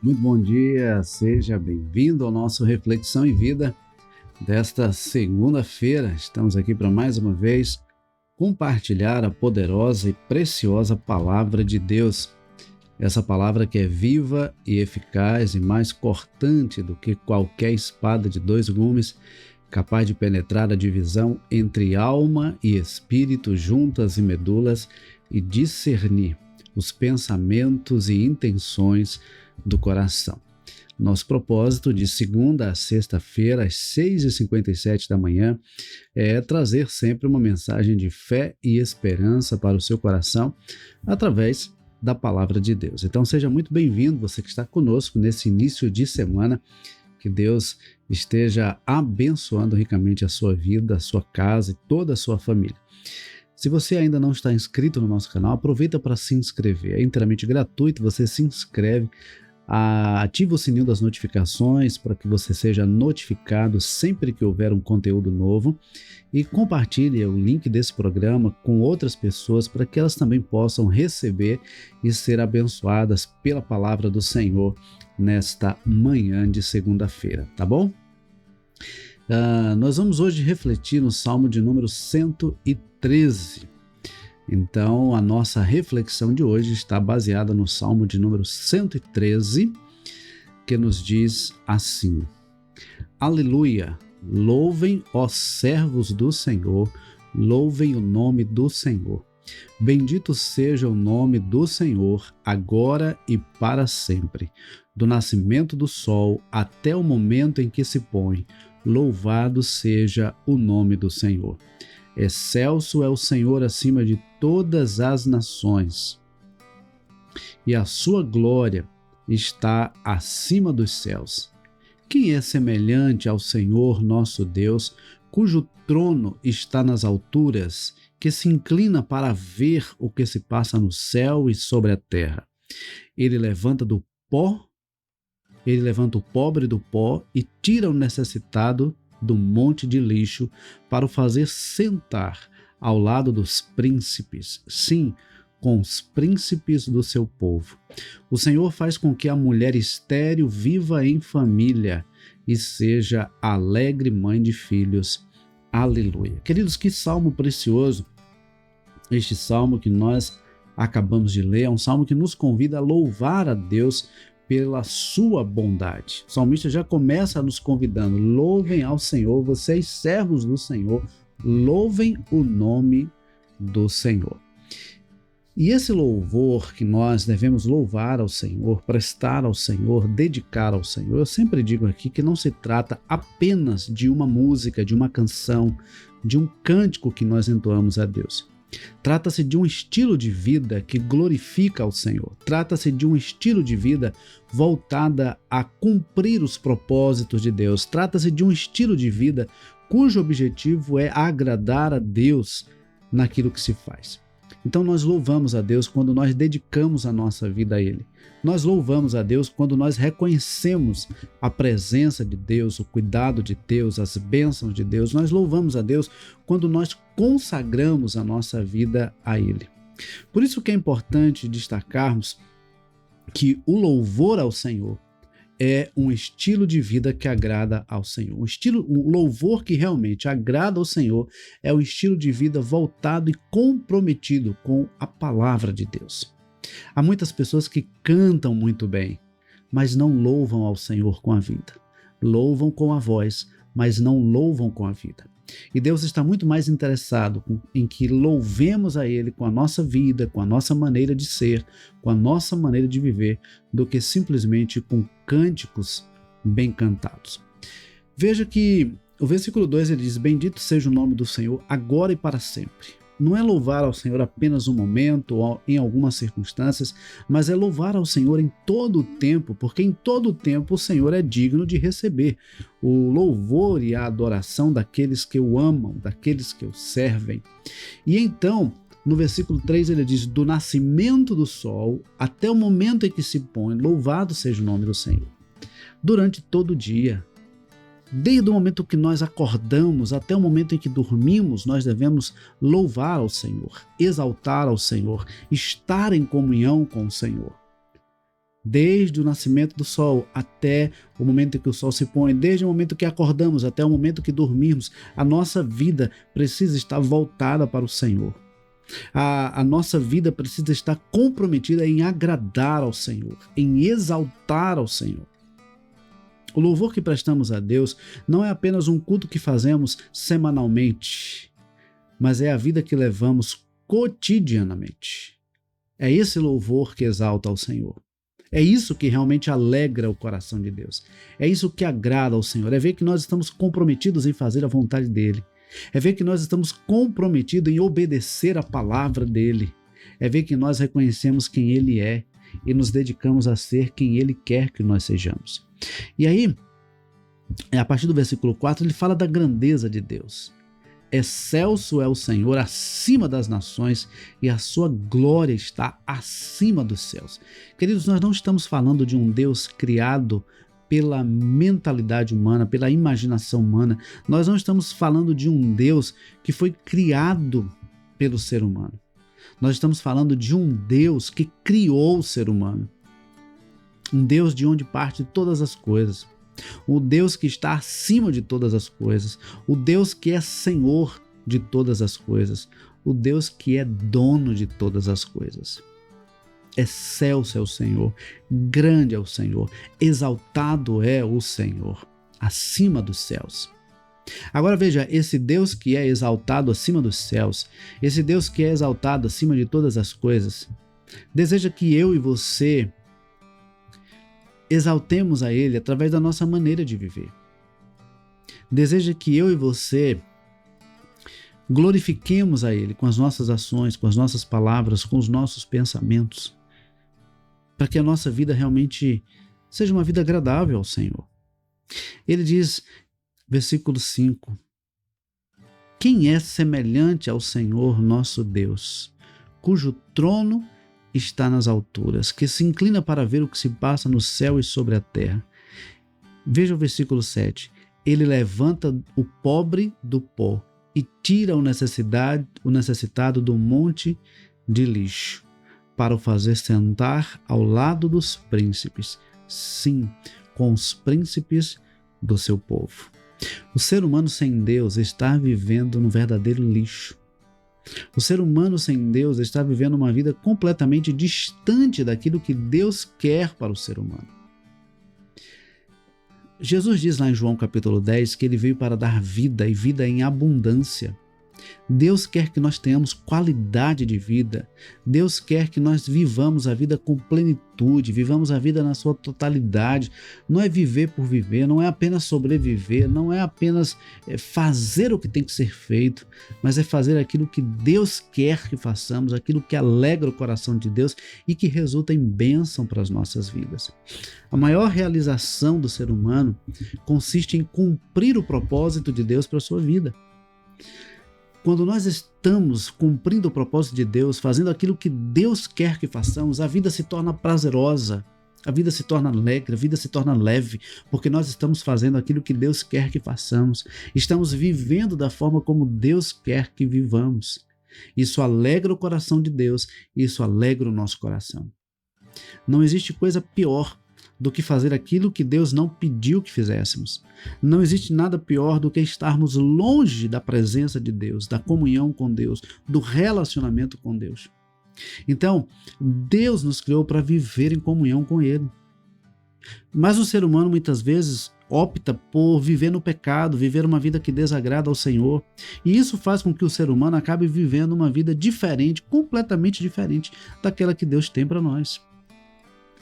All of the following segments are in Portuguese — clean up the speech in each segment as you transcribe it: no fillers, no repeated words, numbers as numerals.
Muito bom dia, seja bem-vindo ao nosso Reflexão em Vida desta segunda-feira. Estamos aqui para mais uma vez compartilhar a poderosa e preciosa Palavra de Deus. Essa palavra que é viva e eficaz e mais cortante do que qualquer espada de dois gumes, capaz de penetrar a divisão entre alma e espírito, juntas e medulas, e discernir os pensamentos e intenções do coração. Nosso propósito de segunda a sexta-feira, às 6h57 da manhã, é trazer sempre uma mensagem de fé e esperança para o seu coração através da palavra de Deus. Então seja muito bem-vindo, você que está conosco nesse início de semana. Que Deus esteja abençoando ricamente a sua vida, a sua casa e toda a sua família. Se você ainda não está inscrito no nosso canal, aproveita para se inscrever. É inteiramente gratuito, você se inscreve, ativa o sininho das notificações para que você seja notificado sempre que houver um conteúdo novo e compartilhe o link desse programa com outras pessoas para que elas também possam receber e ser abençoadas pela palavra do Senhor nesta manhã de segunda-feira, tá bom? Nós vamos hoje refletir no Salmo de número 113. Então, a nossa reflexão de hoje está baseada no Salmo de número 113, que nos diz assim: Aleluia! Louvem, ó servos do Senhor, louvem o nome do Senhor. Bendito seja o nome do Senhor, agora e para sempre. Do nascimento do sol até o momento em que se põe, louvado seja o nome do Senhor. Excelso é o Senhor acima de todas as nações, e a sua glória está acima dos céus. Quem é semelhante ao Senhor nosso Deus, cujo trono está nas alturas, que se inclina para ver o que se passa no céu e sobre a terra? Ele levanta o pobre do pó e tira o necessitado do monte de lixo para o fazer sentar ao lado dos príncipes, sim, com os príncipes do seu povo. O Senhor faz com que a mulher estéril viva em família e seja alegre mãe de filhos. Aleluia. Queridos, que salmo precioso! Este salmo que nós acabamos de ler é um salmo que nos convida a louvar a Deus pela sua bondade. O salmista já começa nos convidando: louvem ao Senhor, vocês servos do Senhor, louvem o nome do Senhor. E esse louvor que nós devemos louvar ao Senhor, prestar ao Senhor, dedicar ao Senhor, eu sempre digo aqui que não se trata apenas de uma música, de uma canção, de um cântico que nós entoamos a Deus. Trata-se de um estilo de vida que glorifica ao Senhor. Trata-se de um estilo de vida voltada a cumprir os propósitos de Deus. Trata-se de um estilo de vida cujo objetivo é agradar a Deus naquilo que se faz. Então nós louvamos a Deus quando nós dedicamos a nossa vida a Ele. Nós louvamos a Deus quando nós reconhecemos a presença de Deus, o cuidado de Deus, as bênçãos de Deus. Nós louvamos a Deus quando nós consagramos a nossa vida a Ele. Por isso que é importante destacarmos que o louvor ao Senhor é um estilo de vida que agrada ao Senhor. Um louvor que realmente agrada ao Senhor é um estilo de vida voltado e comprometido com a palavra de Deus. Há muitas pessoas que cantam muito bem, mas não louvam ao Senhor com a vida. Louvam com a voz, mas não louvam com a vida. E Deus está muito mais interessado em que louvemos a Ele com a nossa vida, com a nossa maneira de ser, com a nossa maneira de viver, do que simplesmente com cânticos bem cantados. Veja que o versículo 2 ele diz: bendito seja o nome do Senhor, agora e para sempre. Não é louvar ao Senhor apenas um momento ou em algumas circunstâncias, mas é louvar ao Senhor em todo o tempo, porque em todo o tempo o Senhor é digno de receber o louvor e a adoração daqueles que o amam, daqueles que o servem. E então, no versículo 3 ele diz: do nascimento do sol até o momento em que se põe, louvado seja o nome do Senhor. Durante todo o dia, desde o momento que nós acordamos até o momento em que dormimos, nós devemos louvar ao Senhor, exaltar ao Senhor, estar em comunhão com o Senhor. Desde o nascimento do sol até o momento em que o sol se põe, desde o momento que acordamos até o momento que dormirmos, a nossa vida precisa estar voltada para o Senhor. A nossa vida precisa estar comprometida em agradar ao Senhor, em exaltar ao Senhor. O louvor que prestamos a Deus não é apenas um culto que fazemos semanalmente, mas é a vida que levamos cotidianamente. É esse louvor que exalta ao Senhor. É isso que realmente alegra o coração de Deus. É isso que agrada ao Senhor. É ver que nós estamos comprometidos em fazer a vontade dEle. É ver que nós estamos comprometidos em obedecer a palavra dEle. É ver que nós reconhecemos quem Ele é e nos dedicamos a ser quem Ele quer que nós sejamos. E aí, a partir do versículo 4, ele fala da grandeza de Deus. Excelso é o Senhor acima das nações e a sua glória está acima dos céus. Queridos, nós não estamos falando de um Deus criado pela mentalidade humana, pela imaginação humana. Nós não estamos falando de um Deus que foi criado pelo ser humano. Nós estamos falando de um Deus que criou o ser humano. Um Deus de onde parte todas as coisas. O Deus que está acima de todas as coisas, o Deus que é Senhor de todas as coisas, o Deus que é dono de todas as coisas. Excelso é o Senhor, grande é o Senhor, exaltado é o Senhor, acima dos céus. Agora veja, esse Deus que é exaltado acima dos céus, esse Deus que é exaltado acima de todas as coisas, deseja que eu e você exaltemos a Ele através da nossa maneira de viver. Deseja que eu e você glorifiquemos a Ele com as nossas ações, com as nossas palavras, com os nossos pensamentos, para que a nossa vida realmente seja uma vida agradável ao Senhor. Ele diz, versículo 5, quem é semelhante ao Senhor nosso Deus, cujo trono está nas alturas, que se inclina para ver o que se passa no céu e sobre a terra. Veja o versículo 7. Ele levanta o pobre do pó e tira o necessitado do monte de lixo, para o fazer sentar ao lado dos príncipes, sim, com os príncipes do seu povo. O ser humano sem Deus está vivendo no verdadeiro lixo. O ser humano sem Deus está vivendo uma vida completamente distante daquilo que Deus quer para o ser humano. Jesus diz lá em João capítulo 10 que ele veio para dar vida e vida em abundância. Deus quer que nós tenhamos qualidade de vida. Deus quer que nós vivamos a vida com plenitude, vivamos a vida na sua totalidade. Não é viver por viver, não é apenas sobreviver, não é apenas fazer o que tem que ser feito, mas é fazer aquilo que Deus quer que façamos, aquilo que alegra o coração de Deus e que resulta em bênção para as nossas vidas. A maior realização do ser humano consiste em cumprir o propósito de Deus para a sua vida. Quando nós estamos cumprindo o propósito de Deus, fazendo aquilo que Deus quer que façamos, a vida se torna prazerosa, a vida se torna alegre, a vida se torna leve, porque nós estamos fazendo aquilo que Deus quer que façamos, estamos vivendo da forma como Deus quer que vivamos. Isso alegra o coração de Deus, isso alegra o nosso coração. Não existe coisa pior do que fazer aquilo que Deus não pediu que fizéssemos. Não existe nada pior do que estarmos longe da presença de Deus, da comunhão com Deus, do relacionamento com Deus. Então, Deus nos criou para viver em comunhão com Ele. Mas o ser humano muitas vezes opta por viver no pecado, viver uma vida que desagrada ao Senhor. E isso faz com que o ser humano acabe vivendo uma vida diferente, completamente diferente daquela que Deus tem para nós.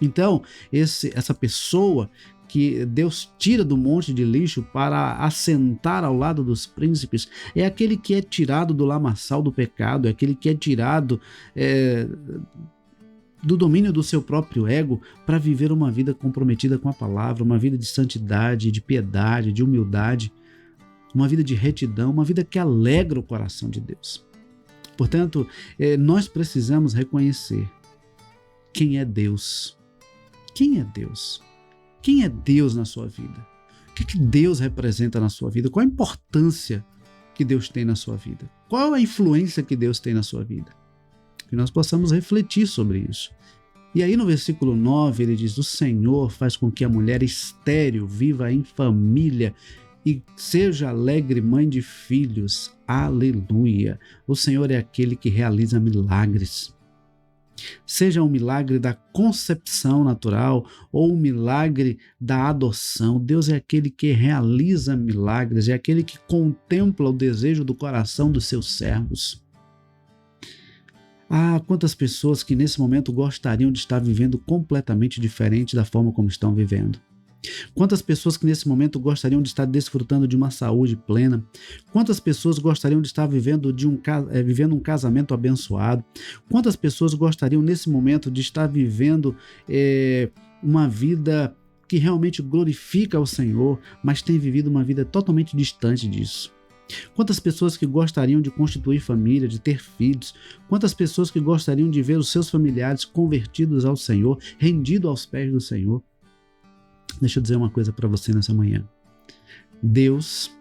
Então, essa pessoa que Deus tira do monte de lixo para assentar ao lado dos príncipes é aquele que é tirado do lamaçal do pecado, é aquele que é tirado do domínio do seu próprio ego para viver uma vida comprometida com a palavra, uma vida de santidade, de piedade, de humildade, uma vida de retidão, uma vida que alegra o coração de Deus. Portanto, nós precisamos reconhecer quem é Deus. Quem é Deus? Quem é Deus na sua vida? O que Deus representa na sua vida? Qual a importância que Deus tem na sua vida? Qual a influência que Deus tem na sua vida? Que nós possamos refletir sobre isso E aí no versículo 9 ele diz: o Senhor faz com que a mulher estéril viva em família e seja alegre mãe de filhos. Aleluia! O Senhor é aquele que realiza milagres. Seja um milagre da concepção natural ou um milagre da adoção, Deus é aquele que realiza milagres, é aquele que contempla o desejo do coração dos seus servos. Ah, quantas pessoas que nesse momento gostariam de estar vivendo completamente diferente da forma como estão vivendo. Quantas pessoas que nesse momento gostariam de estar desfrutando de uma saúde plena? Quantas pessoas gostariam de estar vivendo um casamento abençoado? Quantas pessoas gostariam nesse momento de estar vivendo uma vida que realmente glorifica ao Senhor, mas tem vivido uma vida totalmente distante disso? Quantas pessoas que gostariam de constituir família, de ter filhos? Quantas pessoas que gostariam de ver os seus familiares convertidos ao Senhor, rendidos aos pés do Senhor? Deixa eu dizer uma coisa para você nessa manhã. Deus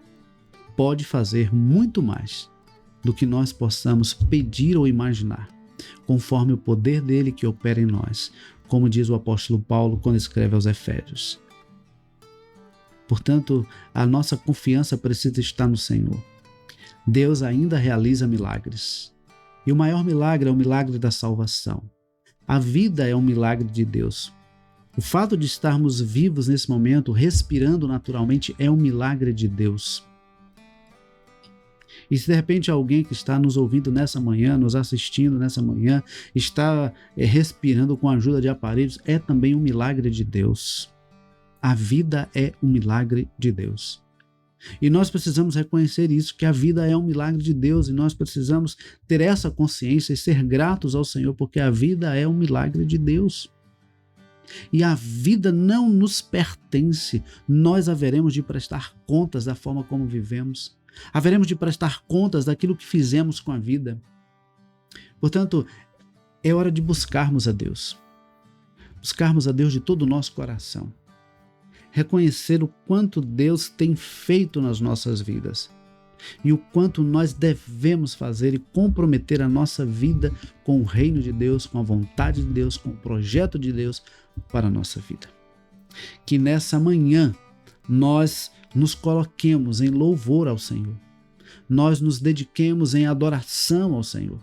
pode fazer muito mais do que nós possamos pedir ou imaginar, conforme o poder dele que opera em nós, como diz o apóstolo Paulo quando escreve aos Efésios. Portanto, a nossa confiança precisa estar no Senhor. Deus ainda realiza milagres. E o maior milagre é o milagre da salvação. A vida é um milagre de Deus. O fato de estarmos vivos nesse momento, respirando naturalmente, é um milagre de Deus. E se de repente alguém que está nos ouvindo nessa manhã, nos assistindo nessa manhã, está respirando com a ajuda de aparelhos, é também um milagre de Deus. A vida é um milagre de Deus. E nós precisamos reconhecer isso, que a vida é um milagre de Deus, e nós precisamos ter essa consciência e ser gratos ao Senhor, porque a vida é um milagre de Deus. E a vida não nos pertence, nós haveremos de prestar contas da forma como vivemos, haveremos de prestar contas daquilo que fizemos com a vida. Portanto, é hora de buscarmos a Deus de todo o nosso coração, reconhecer o quanto Deus tem feito nas nossas vidas e o quanto nós devemos fazer e comprometer a nossa vida com o reino de Deus, com a vontade de Deus, com o projeto de Deus para a nossa vida. Que nessa manhã nós nos coloquemos em louvor ao Senhor, nós nos dediquemos em adoração ao Senhor,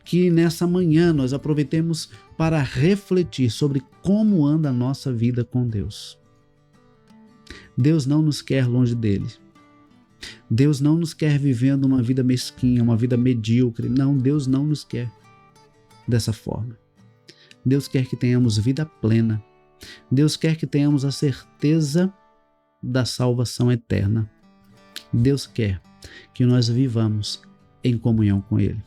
que nessa manhã nós aproveitemos para refletir sobre como anda a nossa vida com Deus. Deus não nos quer longe dele. Deus não nos quer vivendo uma vida mesquinha, uma vida medíocre. Não, Deus não nos quer dessa forma. Deus quer que tenhamos vida plena. Deus quer que tenhamos a certeza da salvação eterna. Deus quer que nós vivamos em comunhão com Ele.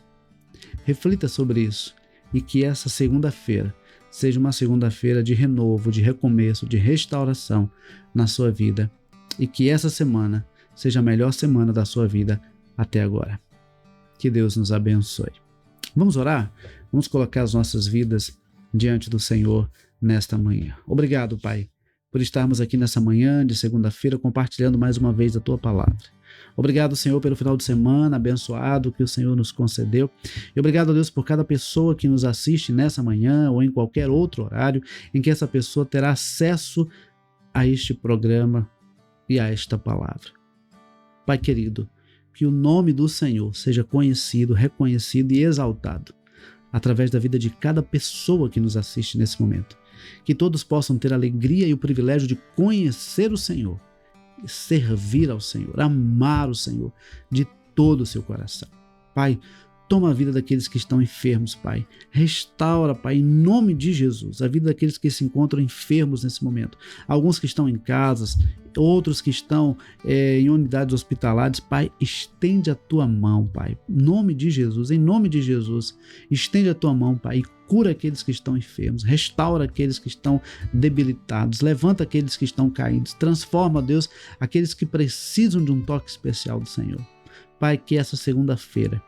Reflita sobre isso e que essa segunda-feira seja uma segunda-feira de renovo, de recomeço, de restauração na sua vida e que essa semana seja a melhor semana da sua vida até agora. Que Deus nos abençoe. Vamos orar? Vamos colocar as nossas vidas diante do Senhor nesta manhã. Obrigado, Pai, por estarmos aqui nessa manhã de segunda-feira compartilhando mais uma vez a Tua palavra. Obrigado, Senhor, pelo final de semana abençoado que o Senhor nos concedeu. E obrigado, Deus, por cada pessoa que nos assiste nessa manhã ou em qualquer outro horário em que essa pessoa terá acesso a este programa e a esta palavra. Pai querido, que o nome do Senhor seja conhecido, reconhecido e exaltado através da vida de cada pessoa que nos assiste nesse momento. Que todos possam ter a alegria e o privilégio de conhecer o Senhor, servir ao Senhor, amar o Senhor de todo o seu coração. Pai, toma a vida daqueles que estão enfermos, Pai. Restaura, Pai, em nome de Jesus, a vida daqueles que se encontram enfermos nesse momento. Alguns que estão em casas, outros que estão em unidades hospitalares. Pai, estende a Tua mão, Pai. Em nome de Jesus, estende a Tua mão, Pai, e cura aqueles que estão enfermos. Restaura aqueles que estão debilitados. Levanta aqueles que estão caídos. Transforma, Deus, aqueles que precisam de um toque especial do Senhor. Pai, que essa segunda-feira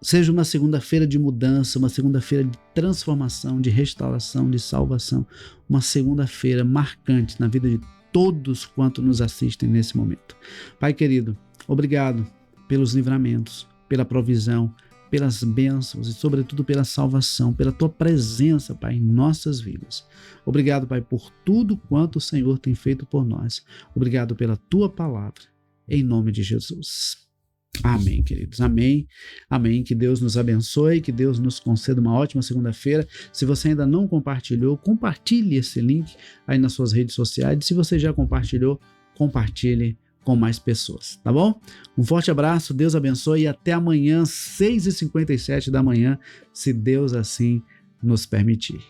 seja uma segunda-feira de mudança, uma segunda-feira de transformação, de restauração, de salvação, uma segunda-feira marcante na vida de todos quanto nos assistem nesse momento. Pai querido, obrigado pelos livramentos, pela provisão, pelas bênçãos e, sobretudo, pela salvação, pela Tua presença, Pai, em nossas vidas. Obrigado, Pai, por tudo quanto o Senhor tem feito por nós. Obrigado pela Tua palavra, em nome de Jesus. Amém, queridos. Amém. Amém. Que Deus nos abençoe, que Deus nos conceda uma ótima segunda-feira. Se você ainda não compartilhou, compartilhe esse link aí nas suas redes sociais. Se você já compartilhou, compartilhe com mais pessoas, tá bom? Um forte abraço, Deus abençoe e até amanhã, 6h57 da manhã, se Deus assim nos permitir.